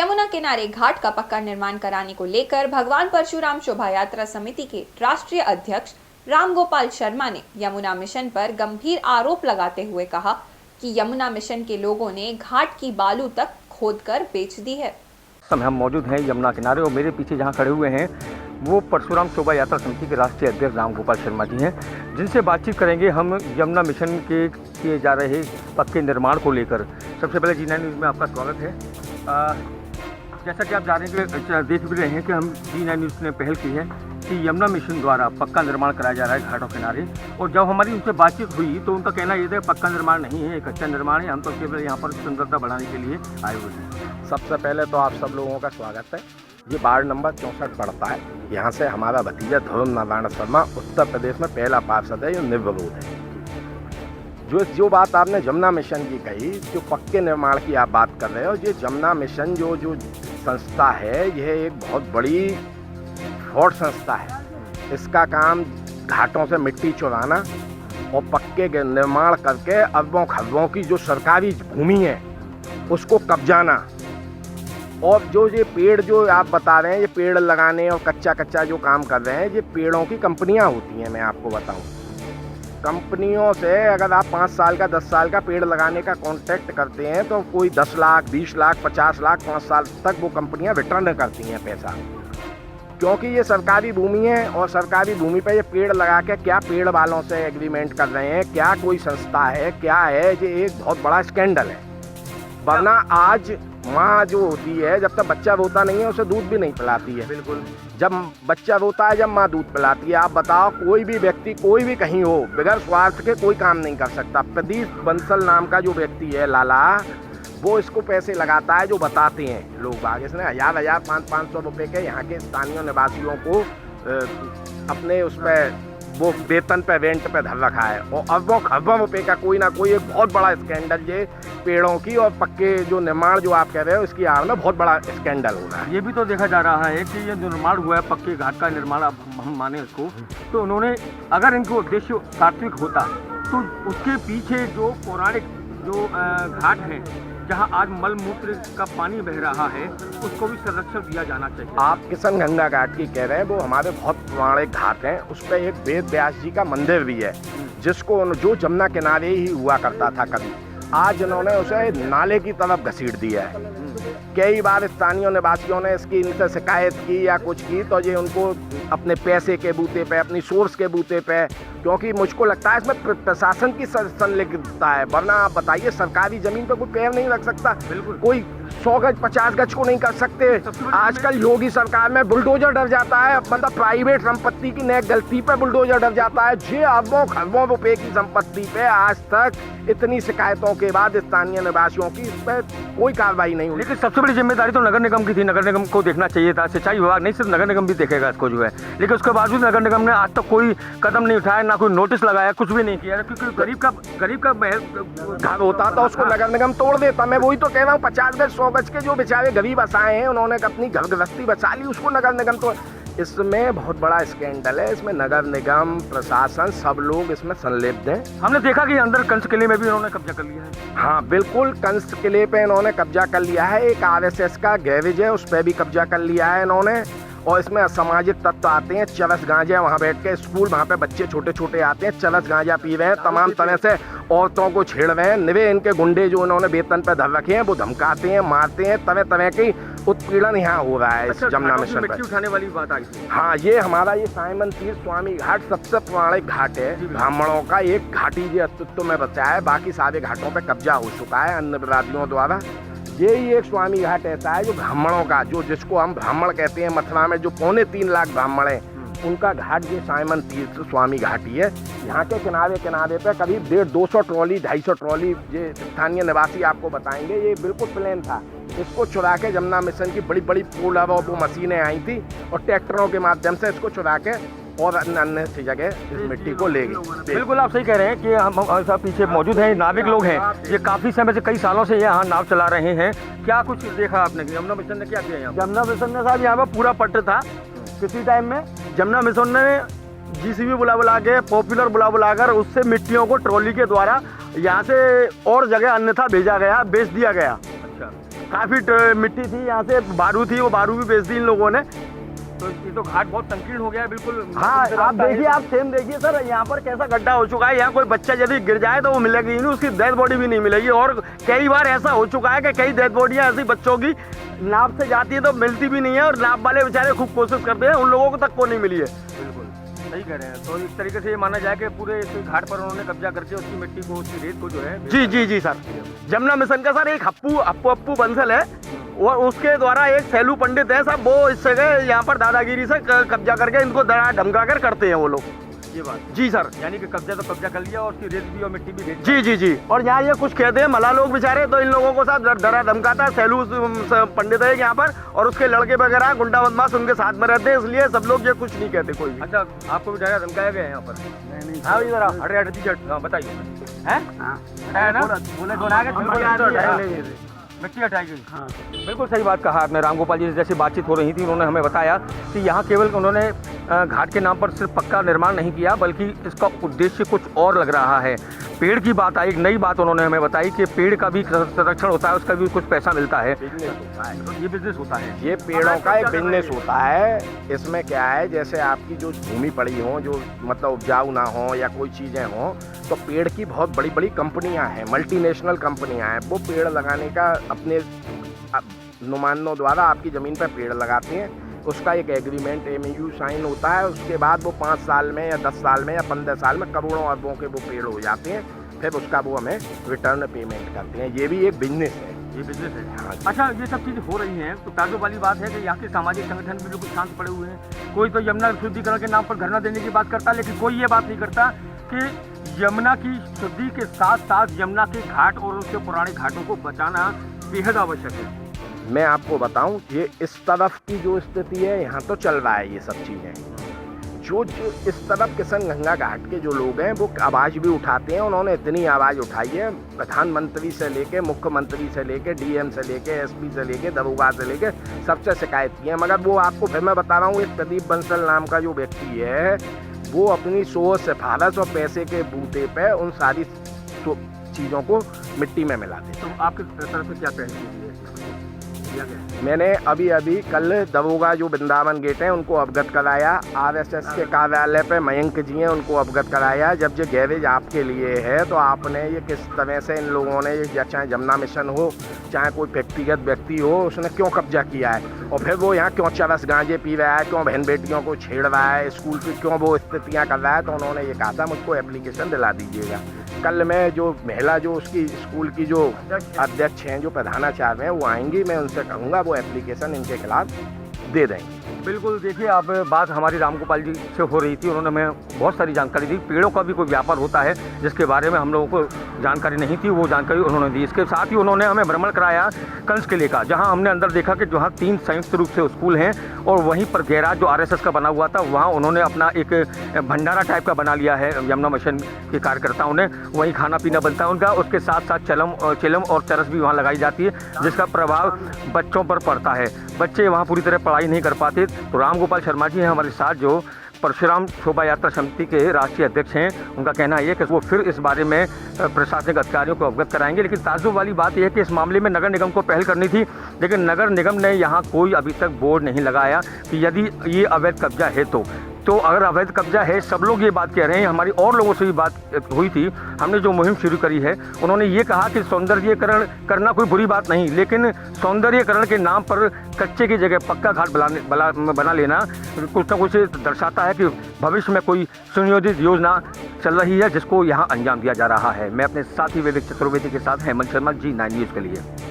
यमुना किनारे घाट का पक्का निर्माण कराने को लेकर भगवान परशुराम शोभा यात्रा समिति के राष्ट्रीय अध्यक्ष रामगोपाल शर्मा ने यमुना मिशन पर गंभीर आरोप लगाते हुए कहा कि यमुना मिशन के लोगों ने घाट की बालू तक खोदकर बेच दी है। हम मौजूद हैं यमुना किनारे और मेरे पीछे जहां खड़े हुए हैं वो परशुराम शोभा यात्रा समिति के राष्ट्रीय अध्यक्ष रामगोपाल शर्मा जी हैं, जिनसे बातचीत करेंगे हम यमुना मिशन के किए जा रहे पक्के निर्माण को लेकर। सबसे पहले जी9 न्यूज़ में आपका स्वागत है। जैसा कि आप देख भी रहे हैं कि हम जी9 न्यूज़ ने पहल की है कि यमुना मिशन द्वारा पक्का निर्माण कराया जा रहा है घाटों किनारे, और जब हमारी उनसे बातचीत हुई तो उनका कहना ये था पक्का निर्माण नहीं है, एक अच्छा निर्माण है, हम तो केवल यहाँ पर सुंदरता बढ़ाने के लिए आए हुए हैं। सबसे पहले तो आप सब लोगों का स्वागत है। ये वार्ड नंबर 64 पड़ता है। यहाँ से हमारा भतीजा ध्रुव नारायण शर्मा उत्तर प्रदेश में पहला पार्षद है, ये निर्विरोध है। जो बात आपने यमुना मिशन की कही, जो पक्के निर्माण की आप बात कर रहे हो, ये यमुना मिशन जो संस्था है, यह एक बहुत बड़ी फ्रॉड संस्था है। इसका काम घाटों से मिट्टी चुराना और पक्के निर्माण करके अरबों खरबों की जो सरकारी भूमि है उसको कब्जाना, और जो ये पेड़ जो आप बता रहे हैं, ये पेड़ लगाने और कच्चा जो काम कर रहे हैं, ये पेड़ों की कंपनियां होती हैं। मैं आपको बताऊं, कंपनियों से अगर आप 5 साल का 10 साल का पेड़ लगाने का कॉन्ट्रैक्ट करते हैं तो कोई 10 लाख 20 लाख 50 लाख 5 साल तक वो कंपनियां रिटर्न करती हैं पैसा, क्योंकि ये सरकारी भूमि है। और सरकारी भूमि पे ये पेड़ लगा के क्या पेड़ वालों से एग्रीमेंट कर रहे हैं, क्या कोई संस्था है, क्या है, ये एक बहुत बड़ा स्कैंडल है। वरना आज माँ जो होती है, जब तक बच्चा रोता नहीं है उसे दूध भी नहीं पिलाती है। बिल्कुल, जब बच्चा रोता है, जब माँ दूध पिलाती है। आप बताओ, कोई भी व्यक्ति कोई भी कहीं हो, बगैर स्वार्थ के कोई काम नहीं कर सकता। प्रदीप बंसल नाम का जो व्यक्ति है लाला, वो इसको पैसे लगाता है, जो बताते हैं लोग बाग। इसने 1000 500 रुपये के यहाँ के स्थानीय निवासियों को अपने उस पर वो वेतन पे रेंट पे धर रखा है, और अरबों रुपये का कोई ना कोई एक बहुत बड़ा स्कैंडल ये पेड़ों की और पक्के जो निर्माण जो आप कह रहे हो इसकी आड़ में बहुत बड़ा स्कैंडल हो रहा है। ये भी तो देखा जा रहा है कि ये निर्माण हुआ है पक्के घाट का निर्माण, अब हम माने इसको, तो उन्होंने अगर इनको उद्देश्य सात्विक होता तो उसके पीछे जो पौराणिक जो घाट है जहां आज मल मूत्र का पानी बह रहा है, उसको भी संरक्षण दिया जाना चाहिए। आप किशन गंगा घाट की कह रहे हैं, वो हमारे बहुत पुराने घाट हैं। उस पर एक वेद व्यास जी का मंदिर भी है, जिसको जो यमुना किनारे ही हुआ करता था कभी। आज इन्होंने उसे नाले की तरफ घसीट दिया है। कई बार स्थानीय निवासियों ने इसकी इनसे शिकायत की या कुछ की, तो ये उनको अपने पैसे के बूते पे, अपनी सोर्स के बूते पे, क्योंकि मुझको लगता है इसमें प्रशासन की संलिप्तता है। वरना आप बताइए, सरकारी जमीन पे कोई पैर नहीं रख सकता। बिल्कुल, कोई 100 गज 50 गज को नहीं कर सकते। आजकल योगी सरकार में बुलडोजर डर जाता है, मतलब प्राइवेट संपत्ति की नए गलती पे बुलडोजर डर जाता है। जे अरबों खरबों रुपए की संपत्ति पे आज तक इतनी शिकायतों के बाद स्थानीय निवासियों की इस पर कोई कार्रवाई नहीं हुई। लेकिन सबसे बड़ी जिम्मेदारी तो नगर निगम की थी, नगर निगम को देखना चाहिए था। सिंचाई विभाग नहीं, सिर्फ नगर निगम भी देखेगा इसको जो है, लेकिन उसके बावजूद नगर निगम ने आज तक कोई कदम नहीं उठाया, ना कोई नोटिस लगाया, कुछ भी नहीं किया, क्योंकि गरीब का घर होता तो उसको नगर निगम तोड़ देता। मैं वही तो कह रहा हूँ, 50 गज 100 गज के जो बेचारे गरीब असाए हैं, उन्होंने अपनी घर गृहस्थी बचा ली, उसको नगर निगम तो। इसमें बहुत बड़ा स्कैंडल है। इसमें नगर निगम, प्रशासन, सब लोग इसमें संलिप्त हैं। हमने देखा कि अंदर कंस किले में भी इन्होंने कब्जा कर लिया है। हाँ बिल्कुल, कंस किले पे इन्होंने कब्जा कर लिया है। एक RSS का गैरेज है, उस पर भी कब्जा कर लिया है इन्होंने। और इसमें असामाजिक तत्व आते हैं, चरस गांजा वहाँ बैठ के स्कूल, वहाँ पे बच्चे छोटे छोटे आते हैं, चरस गांजा पी रहे हैं, तमाम तरह से औरतों को छेड़ रहे हैं। निवे इनके गुंडे जो इन्होंने वेतन पे धर रखे हैं, वो धमकाते हैं, मारते हैं, तरह तरह की उत्पीड़न यहाँ हो रहा है इस यमुना मिशन पर। उठाने वाली बात आई थी। हाँ, ये हमारा ये साइमन तीर्थ स्वामी घाट सबसे पुराना घाट है। ब्राह्मणों का एक घाट ही अस्तित्व में बचा है, बाकी सारे घाटों पे कब्जा हो चुका है अन्य विरादियों द्वारा। ये ही एक स्वामी घाट ऐसा है जो ब्राह्मणों का, जो जिसको हम ब्राह्मण कहते हैं, मथुरा में जो 3.25 लाख ब्राह्मण हैं, उनका घाट ये साइमन तीर्थ स्वामी घाट ही है। यहाँ के किनारे किनारे पे करीब 150 ट्रॉली 250 ट्रॉली ये स्थानीय निवासी आपको बताएंगे, ये बिल्कुल प्लेन था। इसको चुरा के यमुना मिशन की बड़ी बड़ी पोलर और वो मशीनें आई थी, और ट्रैक्टरों के माध्यम से इसको चुरा के और अन्य सी जगह इस मिट्टी को ले गई। बिल्कुल आप सही कह रहे हैं कि हम सब पीछे मौजूद हैं, नाविक लोग हैं, ये काफ़ी समय से कई सालों से यहाँ नाव चला रहे हैं। क्या कुछ देखा आपने, यमुना मिशन ने क्या किया यहाँ? यमुना मिशन ने साहब यहाँ पर पूरा पट्ट था किसी टाइम में। यमुना मिशन ने GCB बुला के, पॉपुलर बुलाकर उससे मिट्टियों को ट्रॉली के द्वारा यहाँ से और जगह अन्यथा भेजा गया, बेच दिया गया। अच्छा, काफ़ी मिट्टी थी, यहाँ से बारू थी, वो बारू भी बेच दी इन लोगों ने। तो ये तो घाट बहुत संकीर्ण हो गया है बिल्कुल। हाँ, आप देखिए, आप सेम देखिए सर, यहाँ पर कैसा गड्ढा हो चुका है। यहाँ कोई बच्चा यदि गिर जाए तो वो मिलेगी नहीं, उसकी डेड बॉडी भी नहीं मिलेगी। और कई बार ऐसा हो चुका है कि कई डेड बॉडियाँ ऐसी बच्चों की नाव से जाती है तो मिलती भी नहीं है, और नाव वाले बेचारे खूब कोशिश करते हैं, उन लोगों को तक को नहीं मिली है। बिल्कुल सही कह रहे हैं। तो इस तरीके से ये माना जाए कि पूरे इस घाट पर उन्होंने कब्जा करके उसकी मिट्टी को, उसकी रेत को जो है। जी जी जी सर, यमुना मिशन का सर एक अप्पू बंसल है, और उसके द्वारा एक सैलू पंडित है साहब, वो इस जगह यहाँ पर दादागिरी से कब्जा करके इनको दड़ा धमका कर करते हैं वो लोग। ये बात जी सर, यानी कि कब्जा तो कब्जा कर लिया, और उसकी रेत भी और मिट्टी भी रेत। जी जी जी। और यहाँ ये कुछ कहते हैं मला लोग बेचारे, तो इन लोगों को साथ डरा धमकाता है। सैलू पंडित है यहाँ पर, और उसके लड़के वगैरह गुंडा बदमाश उनके साथ में रहते हैं, इसलिए सब लोग ये कुछ नहीं कहते कोई भी। अच्छा, आपको भी डरा धमकाया गया है यहाँ पर? नहीं, हाँ इधर आओ। अरे हाँ बताइए। हैं? है ना? बोले तो आगे मिट्टी हटाई गई। हाँ बिल्कुल सही बात कहा आपने। रामगोपाल जी से जैसे बातचीत हो रही थी, उन्होंने हमें बताया कि यहाँ केवल उन्होंने घाट के नाम पर सिर्फ पक्का निर्माण नहीं किया, बल्कि इसका उद्देश्य कुछ और लग रहा है। पेड़ की बात आई, एक नई बात उन्होंने हमें बताई कि पेड़ का भी संरक्षण होता है, उसका भी कुछ पैसा मिलता है। ये बिजनेस होता है, ये पेड़ों का एक बिजनेस होता है। इसमें क्या है, जैसे आपकी जो भूमि पड़ी हो, जो मतलब उपजाऊ ना हो या कोई चीज़ें हों, तो पेड़ की बहुत बड़ी बड़ी कंपनियां हैं, मल्टीनेशनल कंपनियां हैं, वो पेड़ लगाने का अपने नुमाइंदों द्वारा आपकी ज़मीन पर पेड़ लगाते हैं। उसका एक एग्रीमेंट MOU साइन होता है। उसके बाद वो 5 साल में या 10 साल में या 15 साल में करोड़ों अरबों के वो पेड़ हो जाते हैं। फिर उसका वो हमें रिटर्न पेमेंट करते हैं। ये भी एक बिजनेस है। ये बिजनेस है। हाँ। अच्छा, ये सब चीज़ हो रही हैं, तो ताज्जुब वाली बात है कि यहाँ के सामाजिक संगठन भी बिल्कुल शांत पड़े हुए हैं। कोई तो यमुना शुद्धिकरण के नाम पर धरना देने की बात करता है, लेकिन कोई ये बात नहीं करता कि यमुना की शुद्धि के साथ साथ यमुना के घाट और उसके पुराने घाटों को बचाना बेहद आवश्यक है। मैं आपको बताऊं, ये इस तरफ की जो स्थिति है, यहाँ तो चल रहा है ये सब चीज़ें। जो इस तरफ किशन गंगा घाट के जो लोग हैं, वो आवाज़ भी उठाते हैं। उन्होंने इतनी आवाज़ उठाई है, प्रधानमंत्री से लेके, मुख्यमंत्री से लेके, DM से लेके, SP से लेके, दरोगा से लेके, सबसे शिकायत की है। मगर वो आपको फिर मैं बता रहा हूँ, एक प्रदीप बंसल नाम का जो व्यक्ति है, वो अपनी सोच, सिफारिश और पैसे के बूते पे उन सारी चीज़ों को मिट्टी में मिला देते। तो आपकी तरफ से क्या कहना है? मैंने अभी कल दरोगा जो वृंदावन गेट हैं उनको अवगत कराया। RSS के कार्यालय पे मयंक जी हैं, उनको अवगत कराया। जब ये गैरेज आपके लिए है, तो आपने ये किस तरह से इन लोगों ने, या चाहे यमुना मिशन हो, चाहे कोई व्यक्तिगत व्यक्ति हो, उसने क्यों कब्जा किया है, और फिर वो यहाँ क्यों चरस गांजे पी रहा है, क्यों बहन बेटियों को छेड़ रहा है, स्कूल की क्यों वो स्थितियाँ कर रहा है। तो उन्होंने ये कहा था मुझको एप्लीकेशन दिला दीजिएगा। कल मैं जो महिला जो उसकी स्कूल की जो अध्यक्ष हैं, जो प्रधानाचार्य हैं, वो आएंगी, मैं उनसे कहूँगा वो एप्लीकेशन इनके खिलाफ दे देंगे। बिल्कुल, देखिए आप बात हमारी रामगोपाल जी से हो रही थी, उन्होंने हमें बहुत सारी जानकारी दी। पेड़ों का भी कोई व्यापार होता है जिसके बारे में हम लोगों को जानकारी नहीं थी, वो जानकारी उन्होंने दी। इसके साथ ही उन्होंने हमें भ्रमण कराया कंस किले का, जहां हमने अंदर देखा कि जहां 3 संयुक्त रूप से स्कूल हैं, और वहीं पर गैराज जो RSS का बना हुआ था, वहाँ उन्होंने अपना एक भंडारा टाइप का बना लिया है। यमुना मिशन के कार्यकर्ताओं ने वहीं खाना पीना बनता है उनका। उसके साथ साथ चिलम और चरस भी वहाँ लगाई जाती है, जिसका प्रभाव बच्चों पर पड़ता है। बच्चे वहाँ पूरी तरह पढ़ाई नहीं कर पाते। तो रामगोपाल शर्मा जी हैं हमारे साथ, जो परशुराम शोभा यात्रा समिति के राष्ट्रीय अध्यक्ष हैं। उनका कहना है कि वो फिर इस बारे में प्रशासनिक अधिकारियों को अवगत कराएंगे। लेकिन ताज्जुब वाली बात यह है कि इस मामले में नगर निगम को पहल करनी थी, लेकिन नगर निगम ने यहाँ कोई अभी तक बोर्ड नहीं लगाया कि यदि ये अवैध कब्जा है तो अगर अवैध कब्जा है, सब लोग ये बात कह रहे हैं। हमारी और लोगों से भी बात हुई थी, हमने जो मुहिम शुरू करी है, उन्होंने ये कहा कि सौंदर्यीकरण करना कोई बुरी बात नहीं, लेकिन सौंदर्यीकरण के नाम पर कच्चे की जगह पक्का घाट बना लेना कुछ न कुछ दर्शाता है कि भविष्य में कोई सुनियोजित योजना चल रही है जिसको यहाँ अंजाम दिया जा रहा है। मैं अपने साथी विवेक चतुर्वेदी के साथ हेमंत शर्मा, G9 न्यूज़ के लिए।